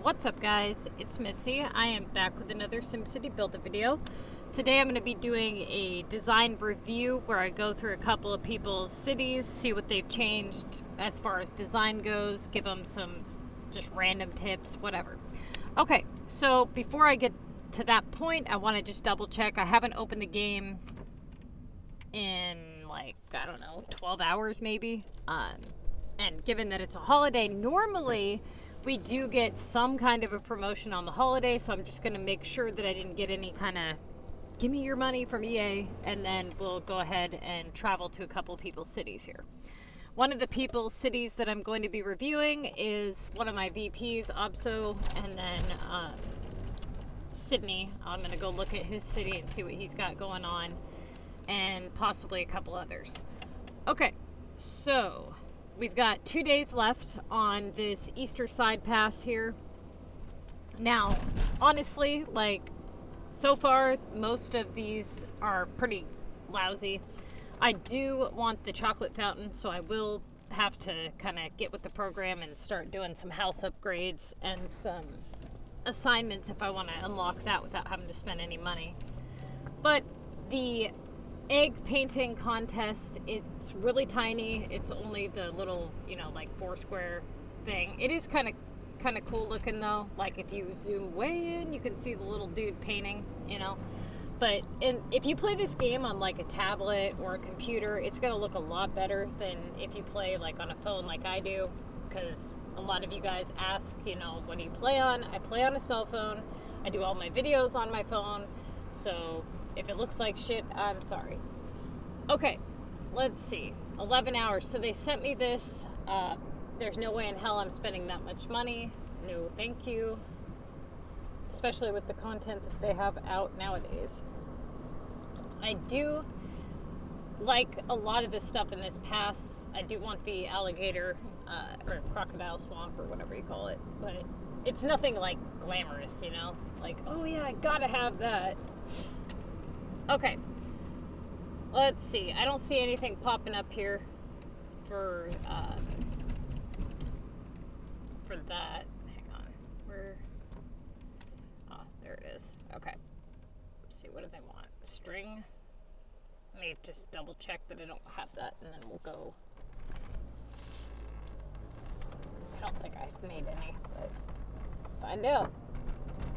What's up guys, it's Missy. I am back with another SimCity Buildit video. Today I'm going to be doing a design review where I go through a couple of people's cities, see what they've changed as far as design goes, give them some just random tips, whatever. Okay, so before I get to that point, I want to just double check. I haven't opened the game in like, I don't know, 12 hours maybe. And given that it's a holiday, normally we do get some kind of a promotion on the holiday, so I'm just going to make sure that I didn't get any kind of give me your money from EA, and then we'll go ahead and travel to a couple of people's cities here. One of the people's cities that I'm going to be reviewing is one of my VPs, Obso, and then Sydney. I'm going to go look at his city and see what he's got going on, and possibly a couple others. Okay, so we've got 2 days left on this Easter side pass here. Now, honestly, like, so far, most of these are pretty lousy. I do want the chocolate fountain, so I will have to kind of get with the program and start doing some house upgrades and some assignments if I want to unlock that without having to spend any money. But the egg painting contest, it's really tiny. It's only the little, you know, like 4 square thing. It is kind of cool looking though. Like if you zoom way in, you can see the little dude painting, you know. But if you play this game on like a tablet or a computer, it's gonna look a lot better than if you play like on a phone like I do, because a lot of you guys ask, you know, what do you play on? I play on a cell phone. I do all my videos on my phone, so if it looks like shit, I'm sorry. Okay, let's see. 11 hours. So they sent me this. There's no way in hell I'm spending that much money. No, thank you. Especially with the content that they have out nowadays. I do like a lot of the stuff in this pass. I do want the alligator or crocodile swamp or whatever you call it. But it's nothing like glamorous, you know? Like, oh yeah, I gotta have that. Okay, let's see. I don't see anything popping up here for that. Hang on. Where? Oh, there it is. Okay. Let's see. What do they want? String? Let me just double check that I don't have that, and then we'll go. I don't think I made any, but find out.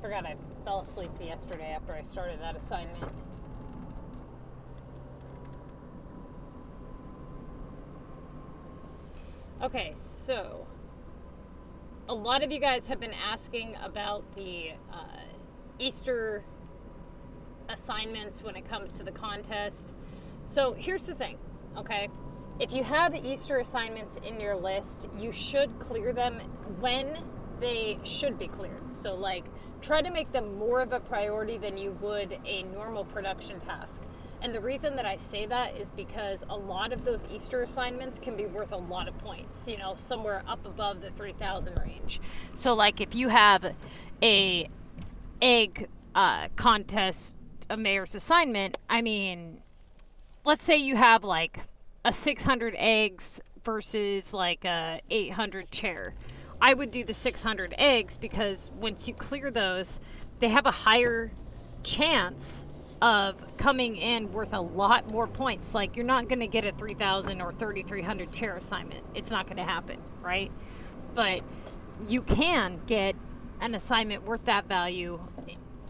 Forgot I fell asleep yesterday after I started that assignment. Okay, so a lot of you guys have been asking about the Easter assignments when it comes to the contest. So here's the thing, okay? If you have Easter assignments in your list, you should clear them when they should be cleared. So like, try to make them more of a priority than you would a normal production task. And the reason that I say that is because a lot of those Easter assignments can be worth a lot of points, you know, somewhere up above the 3,000 range. So like if you have a egg contest, a mayor's assignment, I mean, let's say you have like a 600 eggs versus like a 800 chair. I would do the 600 eggs because once you clear those, they have a higher chance of coming in worth a lot more points. Like, you're not going to get a 3,000 or 3,300 chair assignment. It's not going to happen, right? But you can get an assignment worth that value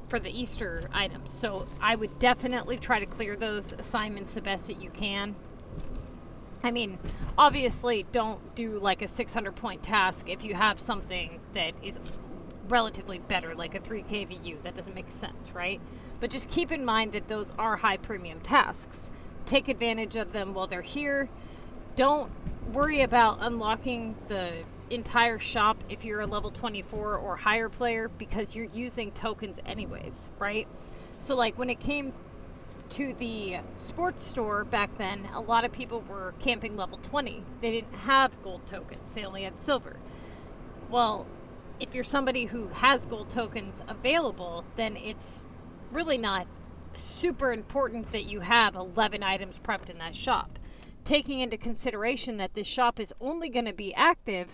for the Easter items. So I would definitely try to clear those assignments the best that you can. I mean, obviously don't do like a 600 point task if you have something that is relatively better, like a 3K VU. That doesn't make sense, right? But just keep in mind that those are high premium tasks. Take advantage of them while they're here. Don't worry about unlocking the entire shop if you're a level 24 or higher player, because you're using tokens anyways, right? So like when it came to the sports store back then, a lot of people were camping level 20. They didn't have gold tokens. They only had silver. Well, if you're somebody who has gold tokens available, then it's really not super important that you have 11 items prepped in that shop. Taking into consideration that this shop is only going to be active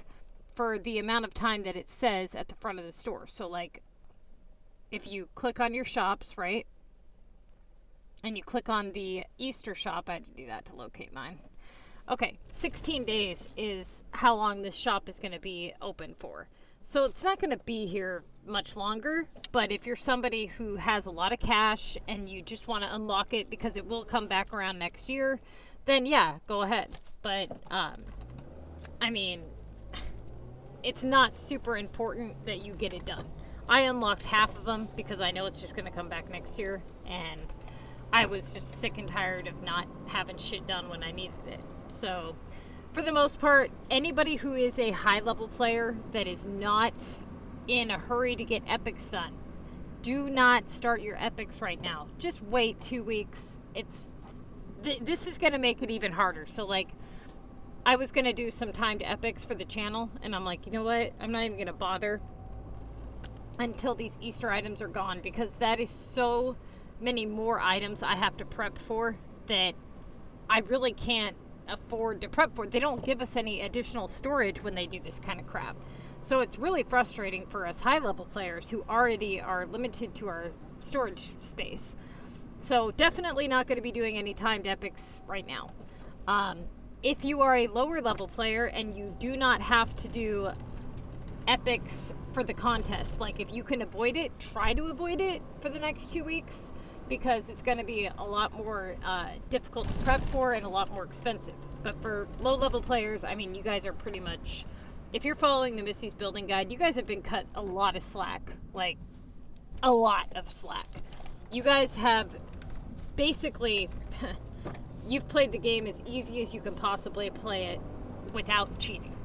for the amount of time that it says at the front of the store. So like if you click on your shops, right? And you click on the Easter shop, I had to do that to locate mine. Okay, 16 days is how long this shop is going to be open for. So it's not going to be here much longer, but if you're somebody who has a lot of cash and you just want to unlock it because it will come back around next year, then yeah, go ahead. But, I mean, it's not super important that you get it done. I unlocked half of them because I know it's just going to come back next year, and I was just sick and tired of not having shit done when I needed it. So, for the most part, anybody who is a high-level player that is not in a hurry to get epics done, do not start your epics right now. Just wait 2 weeks. This is going to make it even harder. So, like, I was going to do some timed epics for the channel, and I'm like, you know what? I'm not even going to bother until these Easter items are gone, because that is so many more items I have to prep for that I really can't afford to prep for. They don't give us any additional storage when they do this kind of crap. So it's really frustrating for us high level players who already are limited to our storage space. So definitely not going to be doing any timed epics right now. If you are a lower level player and you do not have to do epics for the contest, like if you can avoid it, try to avoid it for the next 2 weeks, because it's going to be a lot more difficult to prep for and a lot more expensive. But for low level players, I mean, you guys are pretty much, if you're following the Missy's Building Guide, you guys have been cut a lot of slack, like a lot of slack. You guys have basically, you've played the game as easy as you can possibly play it without cheating,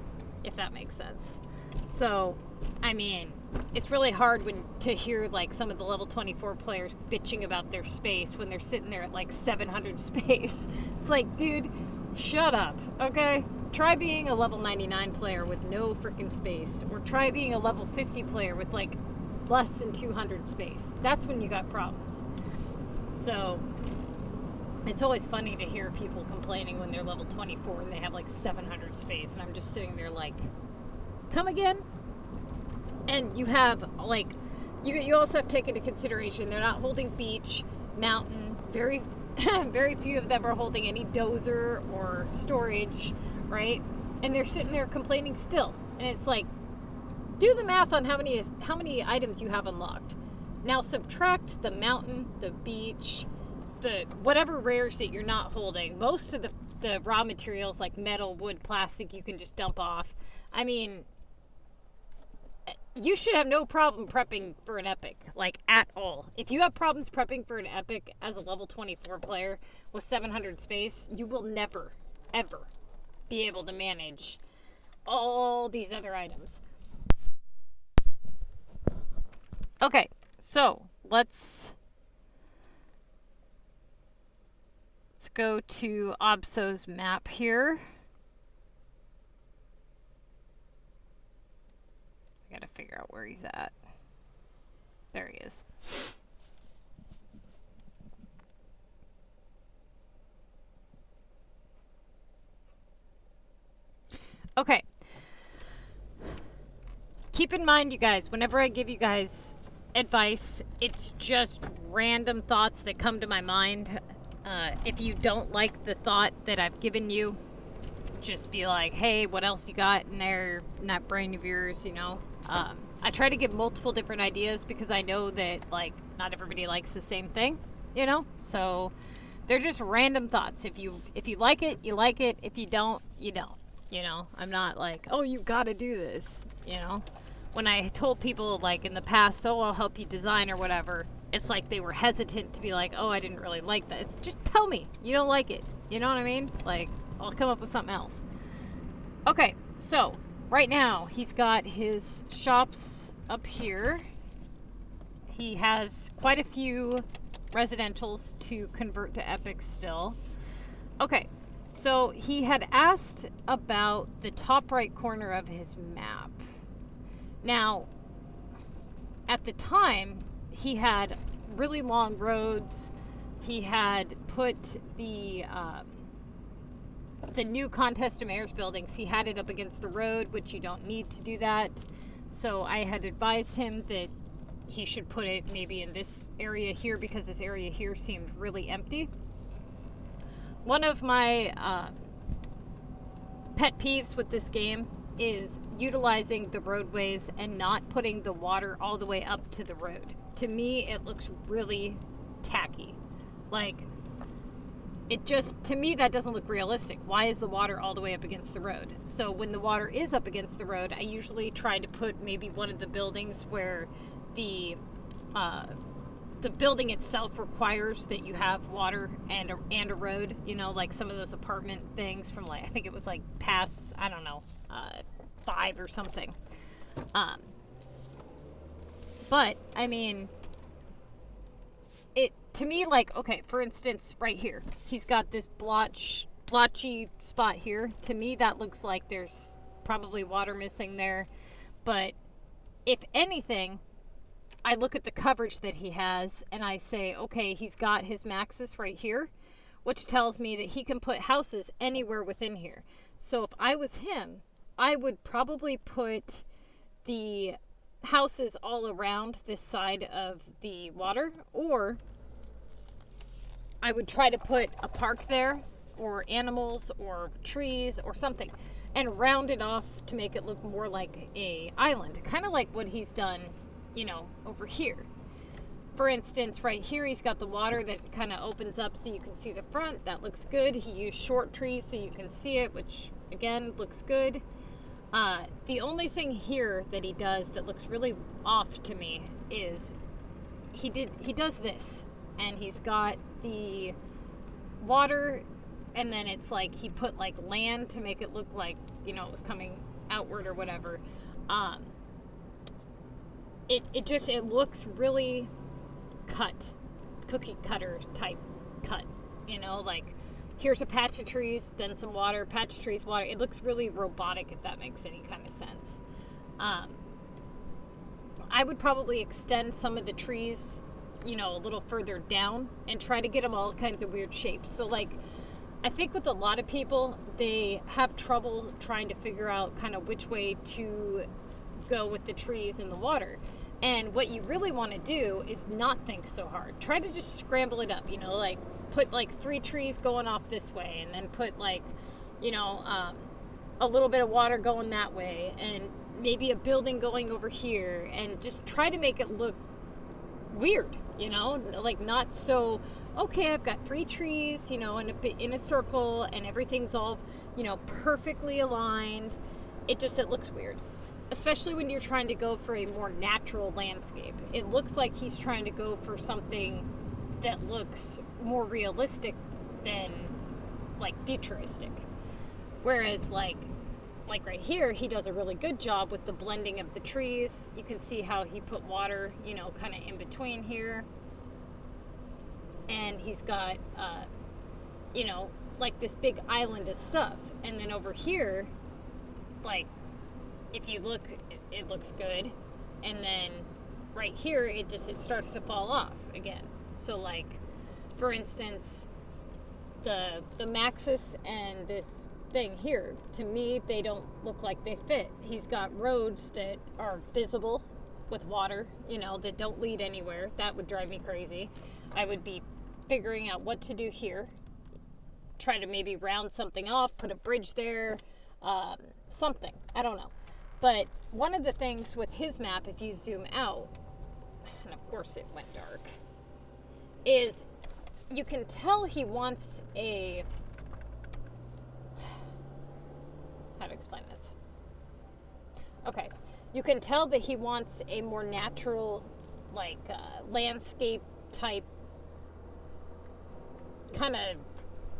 if that makes sense. So, I mean, it's really hard to hear like some of the level 24 players bitching about their space when they're sitting there at like 700 space. It's like, dude, shut up, okay? Try being a level 99 player with no freaking space, or try being a level 50 player with like less than 200 space. That's when you got problems. So, it's always funny to hear people complaining when they're level 24 and they have like 700 space, and I'm just sitting there like, come again? And you have like, you also have to take into consideration they're not holding beach, mountain, very very few of them are holding any dozer or storage, right? And they're sitting there complaining still. And it's like, do the math on how many items you have unlocked. Now subtract the mountain, the beach, the whatever rares that you're not holding. Most of the raw materials like metal, wood, plastic, you can just dump off. I mean, you should have no problem prepping for an epic, like at all. If you have problems prepping for an epic as a level 24 player with 700 space, you will never, ever be able to manage all these other items. Okay, so let's go to Obso's map here. I gotta figure out where he's at. There he is. Okay. Keep in mind, you guys, whenever I give you guys advice, it's just random thoughts that come to my mind. If you don't like the thought that I've given you, just be like, hey, what else you got in there, in that brain of yours, you know? I try to give multiple different ideas because I know that, like, not everybody likes the same thing, you know? So they're just random thoughts. If you like it, you like it. If you don't, you don't, you know? I'm not like, oh, you gotta do this, you know? When I told people, like, in the past, oh, I'll help you design or whatever, it's like they were hesitant to be like, oh, I didn't really like this. Just tell me you don't like it. You know what I mean? Like, I'll come up with something else. Okay, so right now he's got his shops up here. He has quite a few residentials to convert to epics still. Okay, so he had asked about the top right corner of his map. Now, at the time, he had really long roads. He had put the the new Contest of Mayors buildings, he had it up against the road, which you don't need to do that. So I had advised him that he should put it maybe in this area here, because this area here seemed really empty. One of my pet peeves with this game is utilizing the roadways and not putting the water all the way up to the road. To me, it looks really tacky. Like, it just, to me, that doesn't look realistic. Why is the water all the way up against the road? So when the water is up against the road, I usually try to put maybe one of the buildings where the building itself requires that you have water and a road, you know, like some of those apartment things from, like, I think it was like past, I don't know, 5 or something. But I mean, it, to me, like, okay, for instance, right here, he's got this blotchy spot here. To me, that looks like there's probably water missing there. But if anything, I look at the coverage that he has and I say, okay, he's got his maxis right here, which tells me that he can put houses anywhere within here. So if I was him, I would probably put the houses all around this side of the water, or I would try to put a park there, or animals, or trees, or something, and round it off to make it look more like a island, kind of like what he's done, you know, over here. For instance, right here, he's got the water that kind of opens up so you can see the front. That looks good. He used short trees so you can see it, which again looks good. The only thing here that he does that looks really off to me is he does this, and he's got the water, and then it's like he put like land to make it look like, you know, it was coming outward or whatever. It looks really cookie cutter type cut, you know, like here's a patch of trees, then some water, patch of trees, water. It looks really robotic, if that makes any kind of sense. I would probably extend some of the trees, you know, a little further down and try to get them all kinds of weird shapes. So like, I think with a lot of people, they have trouble trying to figure out kind of which way to go with the trees and the water. And what you really want to do is not think so hard. Try to just scramble it up, you know, like put like 3 trees going off this way, and then put like, you know, a little bit of water going that way, and maybe a building going over here, and just try to make it look weird, you know, like not so, okay, I've got 3 trees, you know, in a circle, and everything's all, you know, perfectly aligned. It looks weird. Especially when you're trying to go for a more natural landscape. It looks like he's trying to go for something that looks more realistic than like futuristic. Whereas like right here, he does a really good job with the blending of the trees. You can see how he put water, you know, kind of in between here. And he's got, you know, like this big island of stuff. And then over here, like, if you look, it looks good, and then right here it starts to fall off again. So like, for instance, the Maxis and this thing here, to me, they don't look like they fit. He's got roads that are visible with water, you know, that don't lead anywhere. That would drive me crazy. I would be figuring out what to do here, try to maybe round something off, put a bridge there, something, I don't know. But one of the things with his map, if you zoom out, and of course it went dark, is you can tell he wants a, how to explain this? Okay, you can tell that he wants a more natural, like, landscape type kind of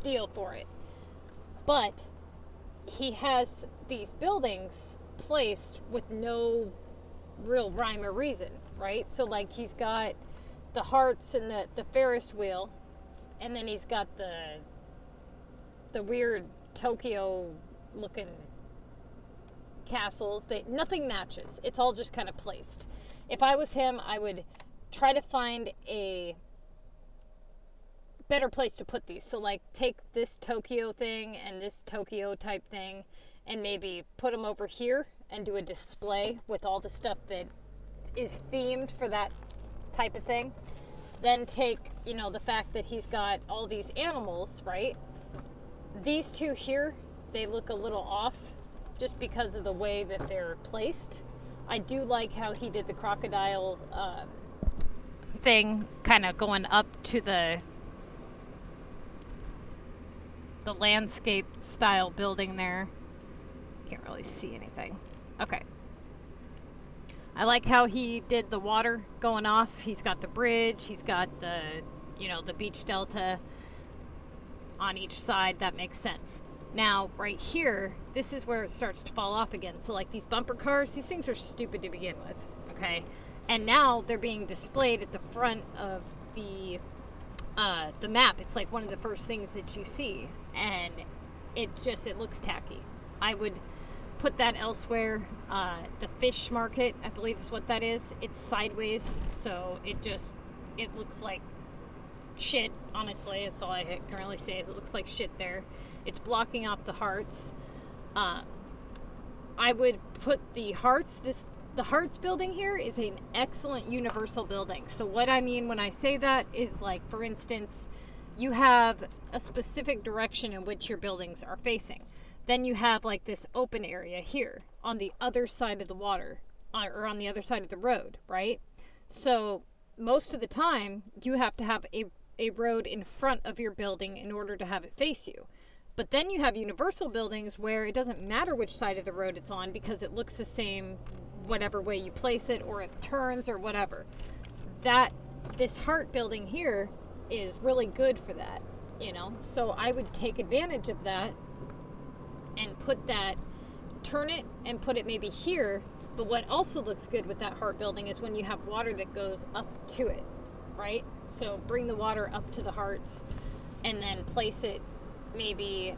deal for it. But he has these buildings placed with no real rhyme or reason, right? So like, he's got the hearts and the Ferris wheel, and then he's got the weird Tokyo looking castles that nothing matches. It's all just kind of placed. If I was him, I would try to find a better place to put these. So like take this Tokyo thing and this Tokyo type thing and maybe put them over here and do a display with all the stuff that is themed for that type of thing. Then take, you know, the fact that he's got all these animals, right? These two here, they look a little off just because of the way that they're placed. I do like how he did the crocodile thing kind of going up to the landscape style building there. Can't really see anything. Okay. I like how he did the water going off. He's got the bridge, he's got the, you know, the beach delta on each side. That makes sense. Now, right here, this is where it starts to fall off again. So like these bumper cars, these things are stupid to begin with, okay? And now they're being displayed at the front of the map. It's like one of the first things that you see, and it looks tacky. I would put that elsewhere. The fish market, I believe is what that is. It's sideways, so it looks like shit, honestly. That's all I can really say is it looks like shit there. It's blocking off the hearts. I would put the hearts, the hearts building here is an excellent universal building. So what I mean when I say that is, like, for instance, you have a specific direction in which your buildings are facing. Then you have like this open area here on the other side of the water, or on the other side of the road, right? So most of the time you have to have a road in front of your building in order to have it face you. But then you have universal buildings where it doesn't matter which side of the road it's on because it looks the same whatever way you place it, or it turns or whatever. This heart building here is really good for that, you know? So I would take advantage of that and turn it and put it maybe here. But what also looks good with that heart building is when you have water that goes up to it, right? So bring the water up to the hearts and then place it maybe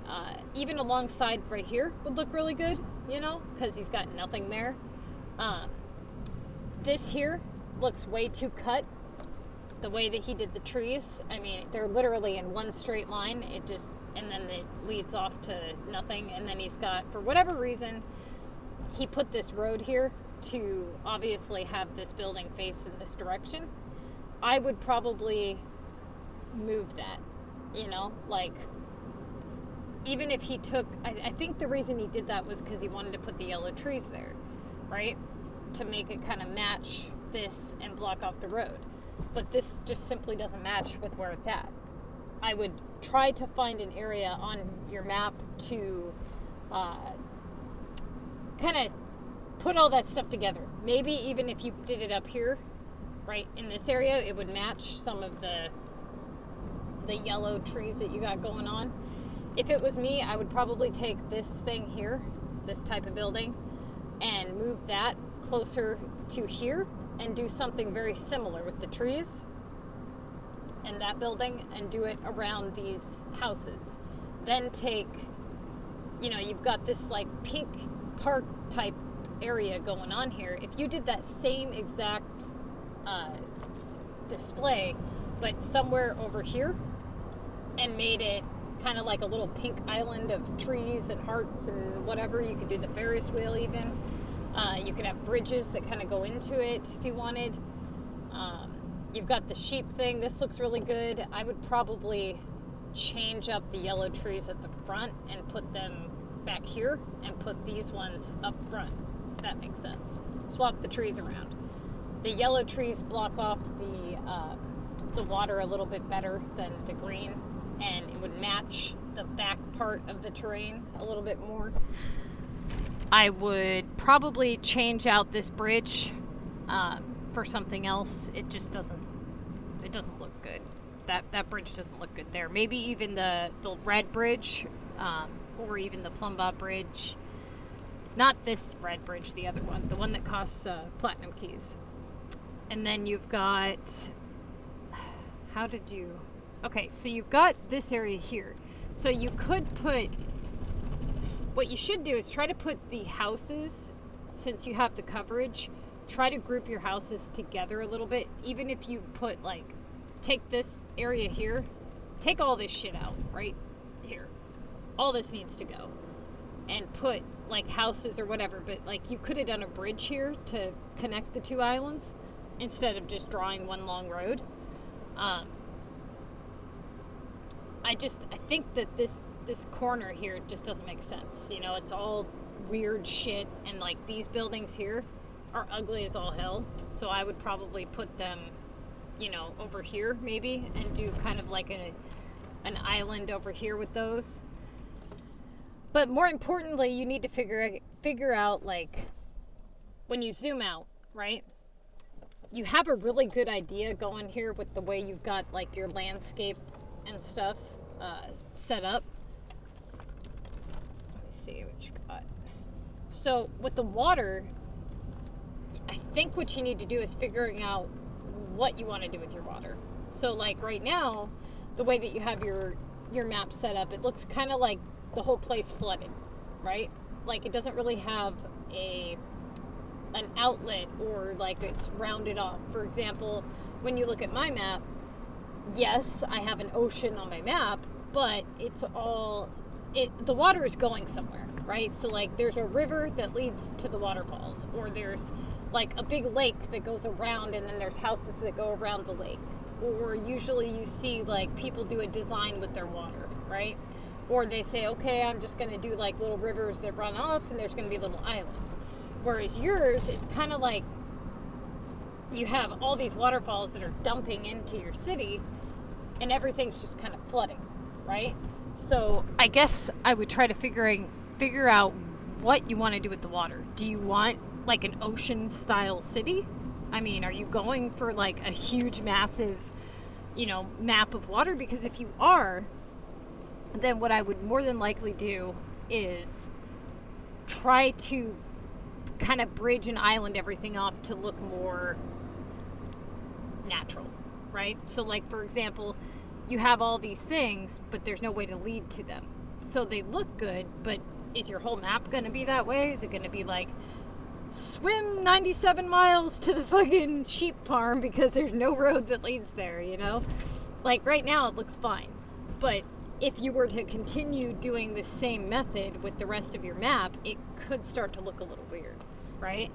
even alongside right here would look really good, you know, because he's got nothing there. This here looks way too cut. The way that he did the trees, I mean, they're literally in one straight line. And then it leads off to nothing. And then he's got, for whatever reason, he put this road here to obviously have this building face in this direction. I would probably move that, you know, like, even if he took, I think the reason he did that was because he wanted to put the yellow trees there, right? To make it kind of match this and block off the road. But this just simply doesn't match with where it's at. I would try to find an area on your map to kind of put all that stuff together. Maybe even if you did it up here, right in this area, it would match some of the yellow trees that you got going on. If it was me, I would probably take this thing here, this type of building, and move that closer to here and do something very similar with the trees and that building and do it around these houses. Then take, you know, you've got this like pink park type area going on here. If you did that same exact display, but somewhere over here, and made it kind of like a little pink island of trees and hearts and whatever, you could do the Ferris wheel even. You could have bridges that kind of go into it if you wanted. You've got the sheep thing. This looks really good. I would probably change up the yellow trees at the front and put them back here and put these ones up front, if that makes sense. Swap the trees around. The yellow trees block off the water a little bit better than the green, and it would match the back part of the terrain a little bit more. I would probably change out this bridge for something else. It just doesn't look good. That bridge doesn't look good there. Maybe even the red bridge, or even the Plumbot bridge. Not this red bridge, the other one, the one that costs platinum keys. And then you've got, okay, so you've got this area here. So you could put, what you should do is try to put the houses, since you have the coverage, try to group your houses together a little bit. Even if you put, like, take this area here take all this shit out right here. All this needs to go. And put like houses or whatever, but like you could have done a bridge here to connect the two islands instead of just drawing one long road. I think that this corner here just doesn't make sense. You know, it's all weird shit, and like these buildings here are ugly as all hell. So I would probably put them, you know, over here maybe, and do kind of like an island over here with those. But more importantly, you need to figure out, like, when you zoom out, right? You have a really good idea going here with the way you've got like your landscape and stuff set up. Let me see what you got. So with the water, I think what you need to do is figuring out what you want to do with your water. So like right now, the way that you have your map set up, it looks kind of like the whole place flooded, right? Like it doesn't really have an outlet, or like it's rounded off. For example, when you look at my map, yes, I have an ocean on my map, but the water is going somewhere, right? So like there's a river that leads to the waterfalls, or there's like a big lake that goes around, and then there's houses that go around the lake. Or usually you see like people do a design with their water, right? Or they say, okay, I'm just going to do like little rivers that run off, and there's going to be little islands. Whereas yours, it's kind of like you have all these waterfalls that are dumping into your city, and everything's just kind of flooding, right? So I guess I would try to figure out what you want to do with the water. Do you want like an ocean style city? I mean, are you going for like a huge, massive, you know, map of water? Because if you are, then what I would more than likely do is try to kind of bridge and island everything off to look more natural, right? So like, for example, you have all these things, but there's no way to lead to them. So they look good, but is your whole map going to be that way? Is it going to be like, swim 97 miles to the fucking sheep farm because there's no road that leads there, you know? Like right now it looks fine, but if you were to continue doing the same method with the rest of your map, it could start to look a little weird, right?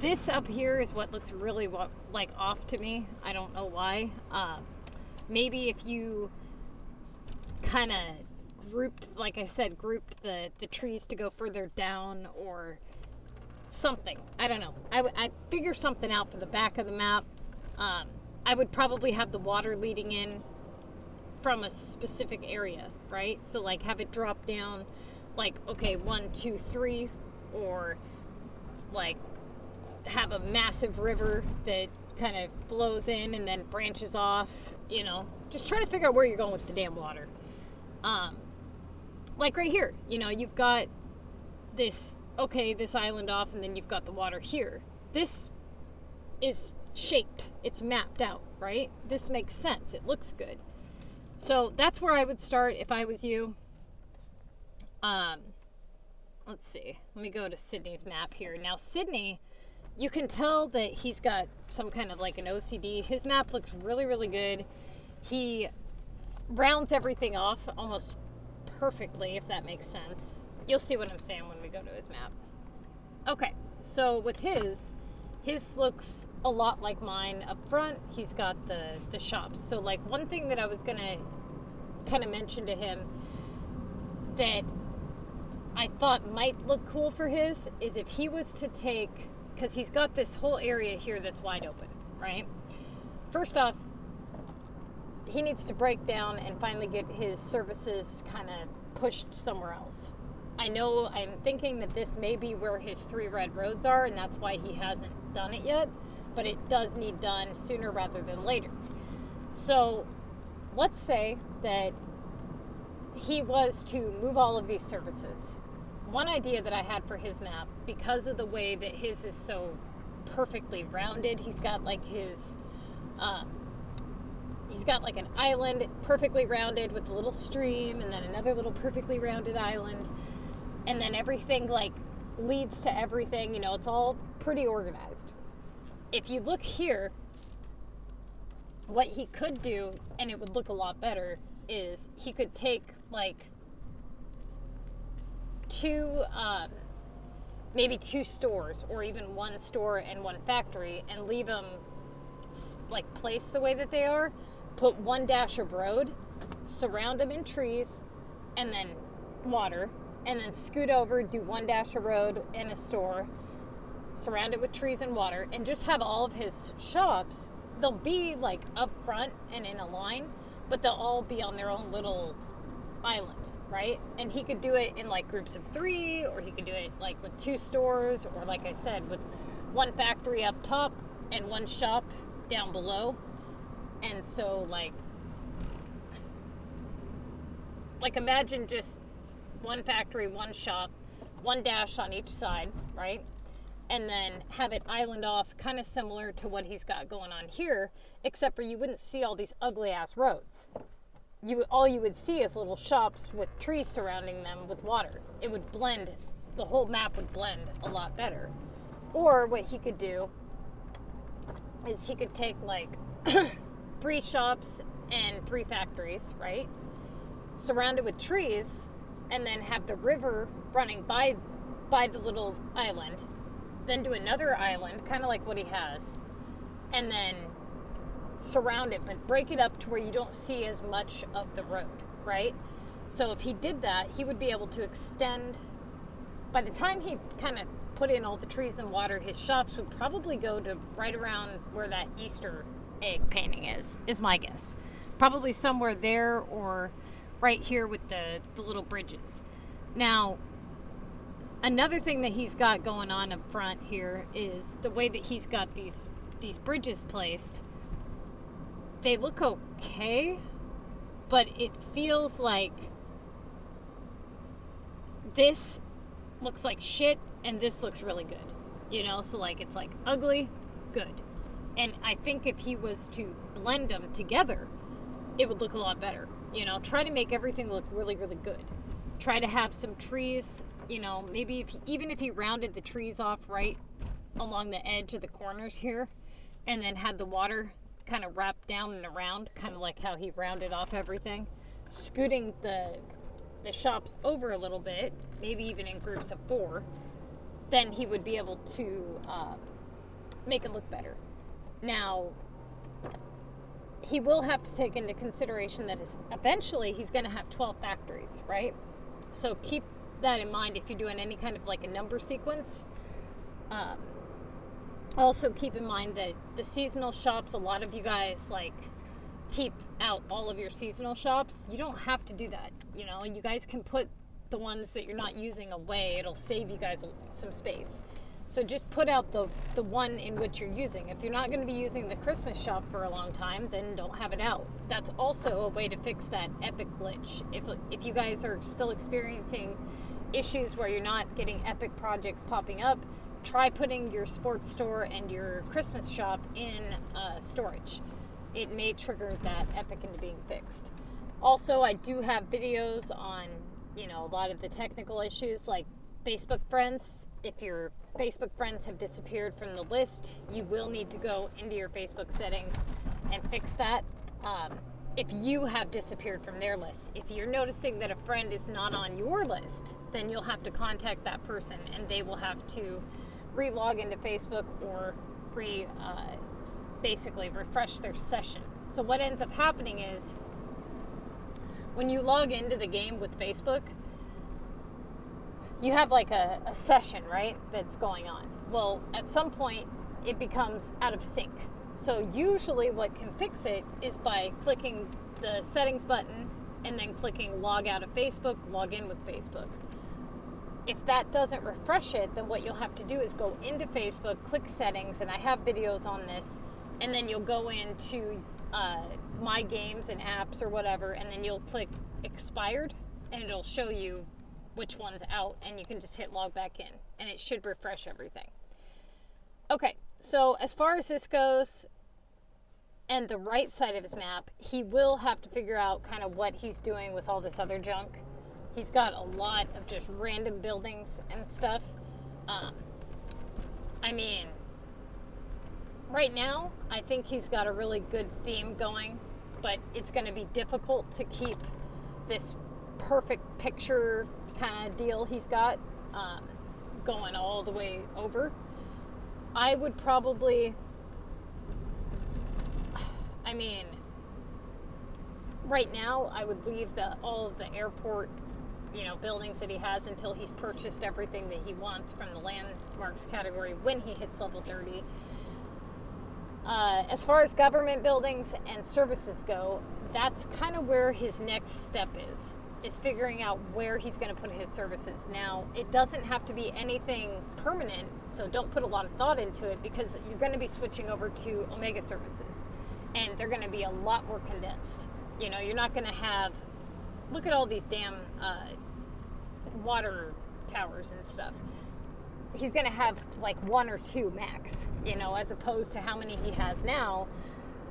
This up here is what looks really like off to me. I don't know why. Maybe if you kind of grouped, like I said, grouped the trees to go further down or something. I don't know. I figure something out for the back of the map. I would probably have the water leading in from a specific area, right? So like have it drop down like, okay, 1, 2, 3, or like have a massive river that kind of flows in and then branches off, you know. Just try to figure out where you're going with the damn water. Like right here, you know, you've got this island off, and then you've got the water here. This is shaped, it's mapped out, right? This makes sense, it looks good. So that's where I would start if I was you. Let's see. Let me go to Sydney's map here. Now Sydney, you can tell that he's got some kind of like an OCD. His map looks really, really good. He rounds everything off almost perfectly, if that makes sense. You'll see what I'm saying when we go to his map. Okay, so with his looks a lot like mine. Up front, he's got the shops. So like one thing that I was gonna kind of mention to him that I thought might look cool for his is if he was to take, because he's got this whole area here that's wide open, right? First off, he needs to break down and finally get his services kind of pushed somewhere else. I know I'm thinking that this may be where his 3 red roads are, and that's why he hasn't done it yet, but it does need done sooner rather than later. So let's say that he was to move all of these services. One idea that I had for his map, because of the way that his is so perfectly rounded, he's got like an island perfectly rounded with a little stream, and then another little perfectly rounded island, and then everything like leads to everything, you know, it's all pretty organized. If you look here, what he could do, and it would look a lot better, is he could take like two, maybe two stores, or even one store and one factory, and leave them like placed the way that they are. Put one dash of road, surround them in trees, and then water, and then scoot over, do one dash of road and a store, surround it with trees and water, and just have all of his shops. They'll be like up front and in a line, but they'll all be on their own little island, right? And he could do it in like groups of 3, or he could do it like with 2 stores, or like I said, with one factory up top and one shop down below. And so like imagine just one factory, one shop, one dash on each side, right? And then have it island off, kind of similar to what he's got going on here, except for you wouldn't see all these ugly ass roads. All you would see is little shops with trees surrounding them with water. It would blend, the whole map would blend a lot better. Or what he could do is he could take like 3 shops and 3 factories, right? Surround it with trees, and then have the river running by the little island. Then do another island, kind of like what he has, and then surround it, but break it up to where you don't see as much of the road, right? So if he did that, he would be able to extend. By the time he kind of put in all the trees and water, his shops would probably go to right around where that Easter egg painting is my guess. Probably somewhere there, or right here with the little bridges. Now, another thing that he's got going on up front here is the way that he's got these bridges placed. They look okay, but it feels like this looks like shit and this looks really good. You know, so like it's like ugly, good. And I think if he was to blend them together, it would look a lot better. You know, try to make everything look really, really good. Try to have some trees, you know, maybe even if he rounded the trees off right along the edge of the corners here, and then had the water kind of wrapped down and around, kind of like how he rounded off everything, scooting the shops over a little bit, maybe even in groups of 4, then he would be able to make it look better. Now, he will have to take into consideration that eventually he's going to have 12 factories, right? So keep that in mind if you're doing any kind of like a number sequence. Also keep in mind that the seasonal shops, a lot of you guys like keep out all of your seasonal shops. You don't have to do that. You know, you guys can put the ones that you're not using away. It'll save you guys some space. So just put out the one in which you're using. If you're not going to be using the Christmas shop for a long time, then don't have it out. That's also a way to fix that epic glitch. If you guys are still experiencing issues where you're not getting epic projects popping up, try putting your sports store and your Christmas shop in storage. It may trigger that epic into being fixed. Also, I do have videos on, you know, a lot of the technical issues like Facebook friends. If your Facebook friends have disappeared from the list, you will need to go into your Facebook settings and fix that. If you have disappeared from their list, if you're noticing that a friend is not on your list, then you'll have to contact that person and they will have to re-log into Facebook or basically refresh their session. So what ends up happening is when you log into the game with Facebook, you have like a session, right, that's going on. Well, at some point it becomes out of sync. So usually what can fix it is by clicking the settings button and then clicking log out of Facebook, log in with Facebook. If that doesn't refresh it, then what you'll have to do is go into Facebook, click settings, and I have videos on this, and then you'll go into my games and apps or whatever, and then you'll click expired, and it'll show you which one's out, and you can just hit log back in, and it should refresh everything. Okay, so as far as this goes, and the right side of his map, he will have to figure out kind of what he's doing with all this other junk. He's got a lot of just random buildings and stuff. I mean, right now, I think he's got a really good theme going. but it's going to be difficult to keep this perfect picture kind of deal he's got going all the way over. I would probably, I mean, right now I would leave all of the airport, buildings that he has until he's purchased everything that he wants from the landmarks category when he hits level 30. As far as government buildings and services go, that's kind of where his next step is figuring out where he's going to put his services. Now, it doesn't have to be anything permanent, so don't put a lot of thought into it, because you're going to be switching over to Omega services, and they're going to be a lot more condensed. You're not going to have, look at all these damn water towers and stuff. He's going to have like 1 or 2 max, as opposed to how many he has now,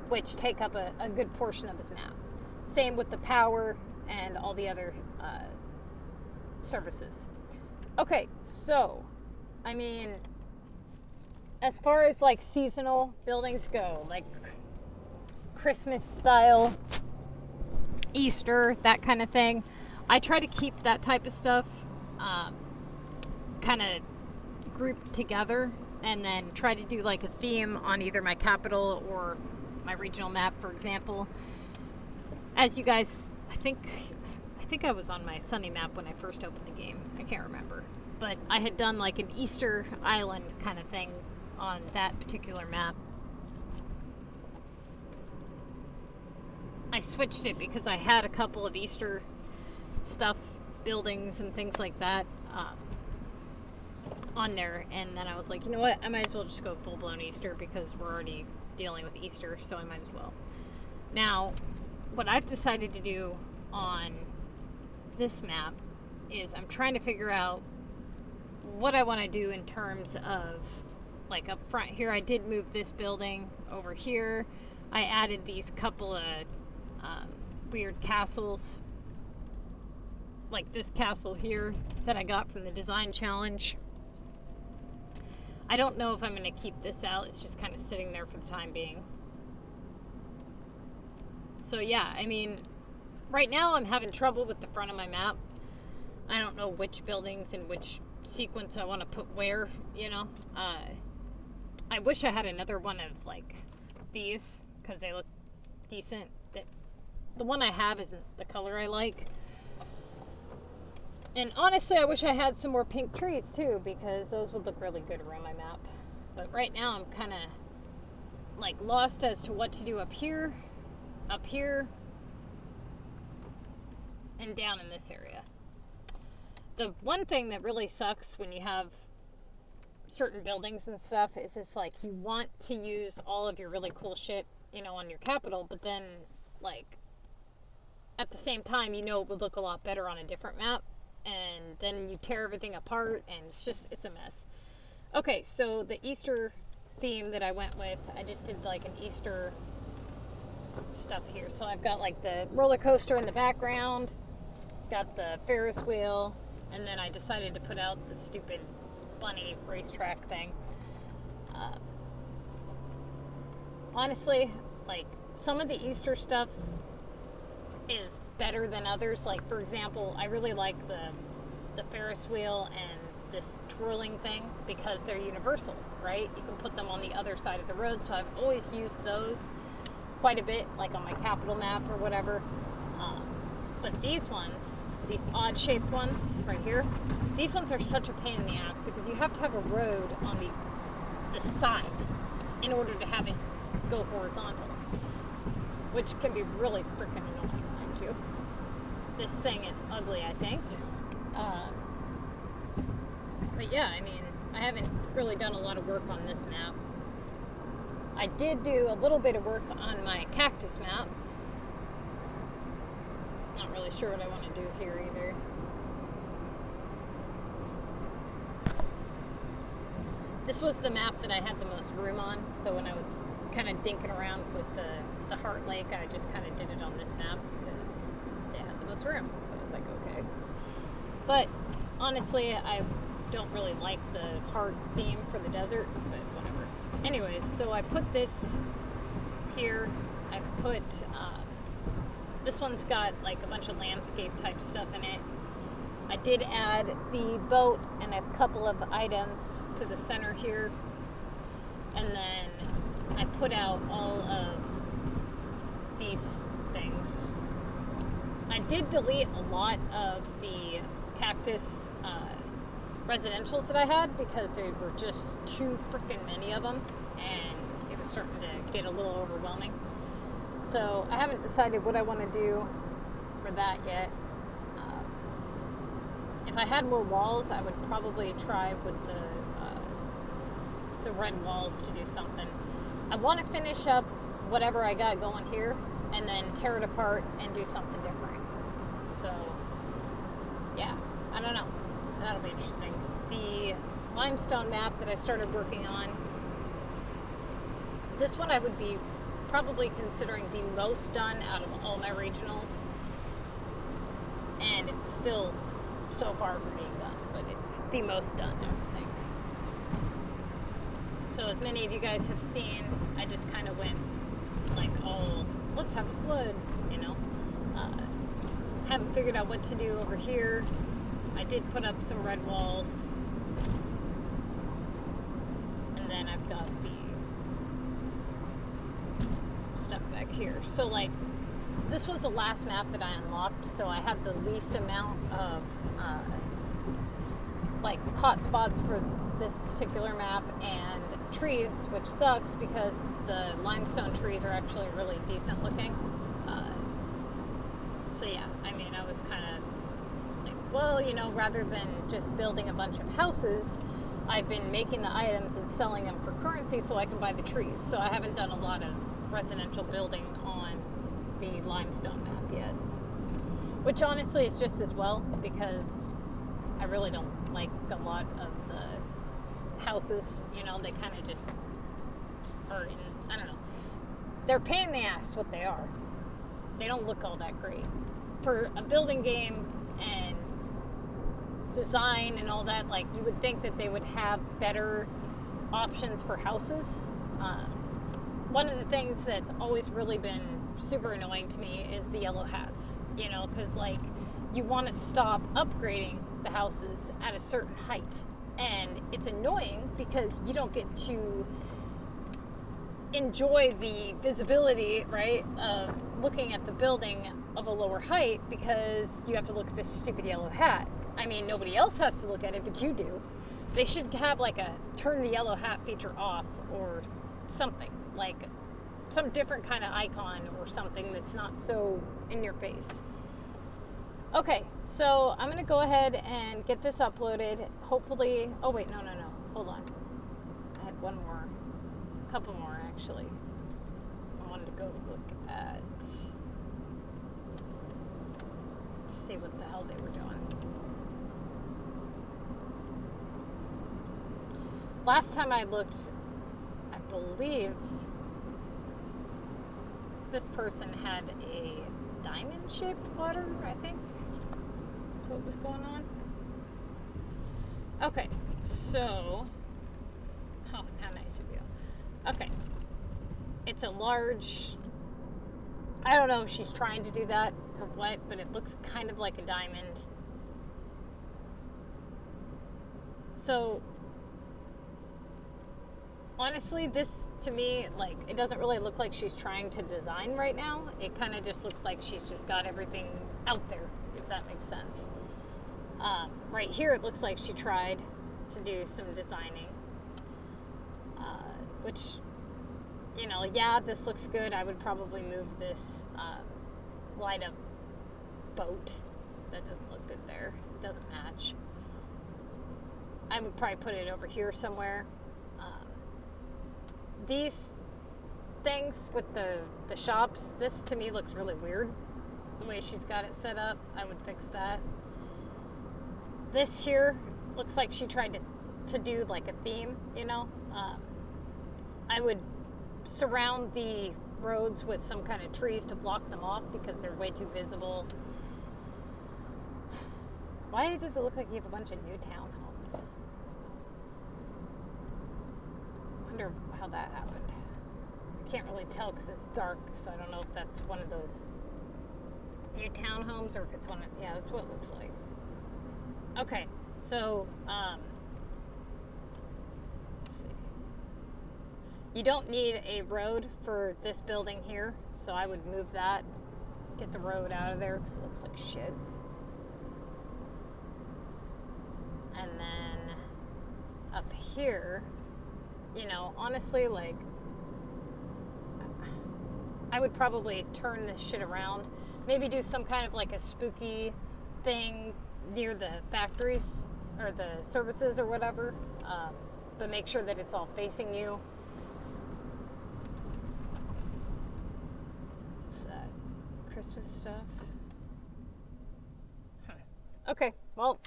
which take up a good portion of his map. Same with the power and all the other services. Okay, so, I mean, as far as like seasonal buildings go, like Christmas style, Easter, that kind of thing, I try to keep that type of stuff kind of grouped together, and then try to do like a theme on either my capital or my regional map, for example. As you guys, I think I was on my Sunny map when I first opened the game. I can't remember, but I had done like an Easter Island kind of thing on that particular map. I switched it because I had a couple of Easter stuff, buildings and things like that on there, and then I was like, you know what, I might as well just go full-blown Easter because we're already dealing with Easter, so I might as well. Now, what I've decided to do on this map is I'm trying to figure out what I want to do in terms of, like, up front here, I did move this building over here. I added these couple of weird castles, like this castle here that I got from the design challenge. I don't know if I'm going to keep this out. It's just kind of sitting there for the time being. So yeah, I mean, right now I'm having trouble with the front of my map. I don't know which buildings in which sequence I want to put where, I wish I had another one of like these, because they look decent. The one I have isn't the color I like. And honestly, I wish I had some more pink trees too, because those would look really good around my map. But right now I'm kind of like lost as to what to do up here, and down in this area. The one thing that really sucks when you have certain buildings and stuff is it's like you want to use all of your really cool shit, on your capital, but then like at the same time, it would look a lot better on a different map, and then you tear everything apart, and it's a mess. Okay, so the Easter theme that I went with, I just did like an Easter stuff here. So I've got like the roller coaster in the background, got the Ferris wheel, and then I decided to put out the stupid bunny racetrack thing. Honestly, like some of the Easter stuff is better than others. Like, for example, I really like the Ferris wheel and this twirling thing because they're universal, right? You can put them on the other side of the road, so I've always used those quite a bit, like on my capital map or whatever. But these ones, these odd shaped ones right here, these ones are such a pain in the ass because you have to have a road on the side in order to have it go horizontal, which can be really freaking annoying, mind you. This thing is ugly, I think. But yeah, I mean, I haven't really done a lot of work on this map. I did do a little bit of work on my Cactus Map. Not really sure what I want to do here either. This was the map that I had the most room on, so when I was kind of dinking around with the Heart Lake, I just kind of did it on this map because it had the most room. So I was like, okay. But honestly, I don't really like the heart theme for the desert, but whatever. Anyways, so I put this here. I put This one's got like a bunch of landscape type stuff in it. I did add the boat and a couple of items to the center here. And then I put out all of these things. I did delete a lot of the cactus residentials that I had because there were just too freaking many of them and it was starting to get a little overwhelming. So I haven't decided what I want to do for that yet. If I had more walls, I would probably try with the red walls to do something. I want to finish up whatever I got going here and then tear it apart and do something different. So yeah, I don't know. That'll be interesting. The limestone map that I started working on, this one I would be probably considering the most done out of all my regionals, and it's still so far from being done, but it's the most done, I would think. So as many of you guys have seen, I just kind of went like, oh, let's have a flood, you know. Haven't figured out what to do over here. I did put up some red walls, and then I've got the stuff back here. So like, this was the last map that I unlocked, so I have the least amount of like hot spots for this particular map and trees, which sucks because the limestone trees are actually really decent looking. So yeah, I mean, I was kind of like, well, you know, rather than just building a bunch of houses, I've been making the items and selling them for currency so I can buy the trees. So I haven't done a lot of residential building on the limestone map yet, which honestly is just as well because I really don't like a lot of the houses, you know. They kind of just are in, I don't know, they're a pain in the ass what they are. They don't look all that great for a building game and design and all that. Like, you would think that they would have better options for houses. One of the things that's always really been super annoying to me is the yellow hats, you know, because like, you want to stop upgrading the houses at a certain height, and it's annoying because you don't get to enjoy the visibility, right, of looking at the building of a lower height because you have to look at this stupid yellow hat. I mean, nobody else has to look at it, but you do. They should have like a turn the yellow hat feature off or something, like some different kind of icon or something that's not so in your face. Okay, so I'm gonna go ahead and get this uploaded. Hopefully, oh wait, no, hold on. I had one more, a couple more actually. I wanted to go look at, see what the hell they were doing. Last time I looked, I believe this person had a diamond-shaped water, I think. That's what was going on. Okay, so, oh, how nice of you. Okay, it's a large, I don't know if she's trying to do that or what, but it looks kind of like a diamond. So, honestly, this to me, like, it doesn't really look like she's trying to design right now. It kind of just looks like she's just got everything out there, if that makes sense. Right here, it looks like she tried to do some designing, which, you know, yeah, this looks good. I would probably move this light up boat. That doesn't look good there. It doesn't match. I would probably put it over here somewhere. These things with the shops, this to me looks really weird. The way she's got it set up, I would fix that. This here looks like she tried to do like a theme, you know. I would surround the roads with some kind of trees to block them off because they're way too visible. Why does it look like you have a bunch of new townhomes? I wonder how that happened. I can't really tell because it's dark, so I don't know if that's one of those new townhomes, or if it's one of, yeah, that's what it looks like. Okay, so, let's see. You don't need a road for this building here, so I would move that, get the road out of there, because it looks like shit. And then up here, you know, honestly, like, I would probably turn this shit around. Maybe do some kind of like a spooky thing near the factories or the services or whatever. But make sure that it's all facing you. What's that? Christmas stuff? Okay, well,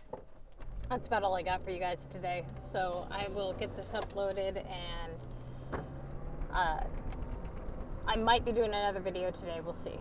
that's about all I got for you guys today. So I will get this uploaded, and I might be doing another video today. We'll see.